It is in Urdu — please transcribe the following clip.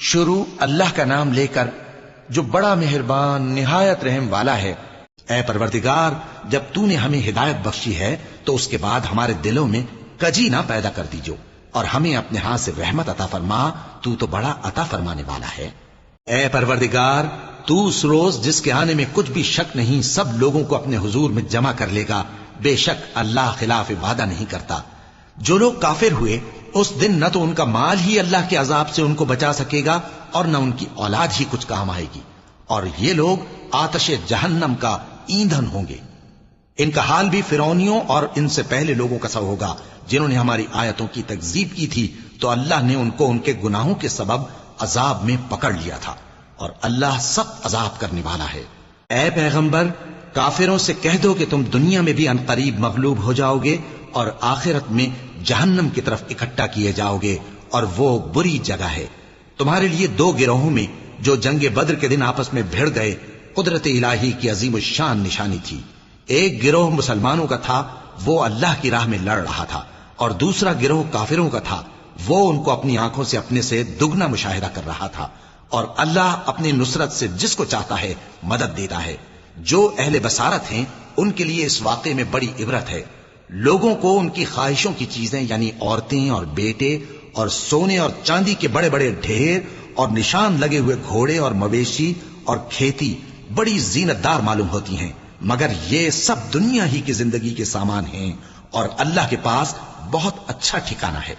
شروع اللہ کا نام لے کر جو بڑا مہربان نہایت رحم والا ہے۔ اے پروردگار، جب تو نے ہمیں ہدایت بخشی ہے تو اس کے بعد ہمارے دلوں میں کجی نہ پیدا کر دیجو اور ہمیں اپنے ہاتھ سے رحمت عطا فرما، تو بڑا عطا فرمانے والا ہے۔ اے پروردگار، تو اس روز جس کے آنے میں کچھ بھی شک نہیں سب لوگوں کو اپنے حضور میں جمع کر لے گا، بے شک اللہ خلاف وعدہ نہیں کرتا۔ جو لوگ کافر ہوئے اس دن نہ تو ان کا مال ہی اللہ کے عذاب سے ان کو بچا سکے گا اور نہ ان کی اولاد ہی کچھ کام آئے گی، اور یہ لوگ آتش جہنم کا ایندھن ہوں گے۔ ان کا حال بھی فرعونیوں اور ان سے پہلے لوگوں کا سا ہوگا جنہوں نے ہماری آیتوں کی تکذیب کی تھی، تو اللہ نے ان کو ان کے گناہوں کے سبب عذاب میں پکڑ لیا تھا، اور اللہ سخت عذاب کرنے والا ہے۔ اے پیغمبر، کافروں سے کہہ دو کہ تم دنیا میں بھی عنقریب مغلوب ہو جاؤ گے اور آخرت میں جہنم کی طرف اکٹھا کیے جاؤ گے، اور وہ بری جگہ ہے۔ تمہارے لیے دو گروہوں میں جو جنگ بدر کے دن آپس میں بھیڑ گئے قدرت الہی کی عظیم الشان نشانی تھی۔ ایک گروہ مسلمانوں کا تھا، وہ اللہ کی راہ میں لڑ رہا تھا، اور دوسرا گروہ کافروں کا تھا، وہ ان کو اپنی آنکھوں سے اپنے سے دگنا مشاہدہ کر رہا تھا۔ اور اللہ اپنی نصرت سے جس کو چاہتا ہے مدد دیتا ہے۔ جو اہل بصارت ہیں ان کے لیے اس واقعے میں بڑی عبرت ہے۔ لوگوں کو ان کی خواہشوں کی چیزیں یعنی عورتیں اور بیٹے اور سونے اور چاندی کے بڑے بڑے ڈھیر اور نشان لگے ہوئے گھوڑے اور مویشی اور کھیتی بڑی زینت دار معلوم ہوتی ہیں، مگر یہ سب دنیا ہی کی زندگی کے سامان ہیں، اور اللہ کے پاس بہت اچھا ٹھکانہ ہے۔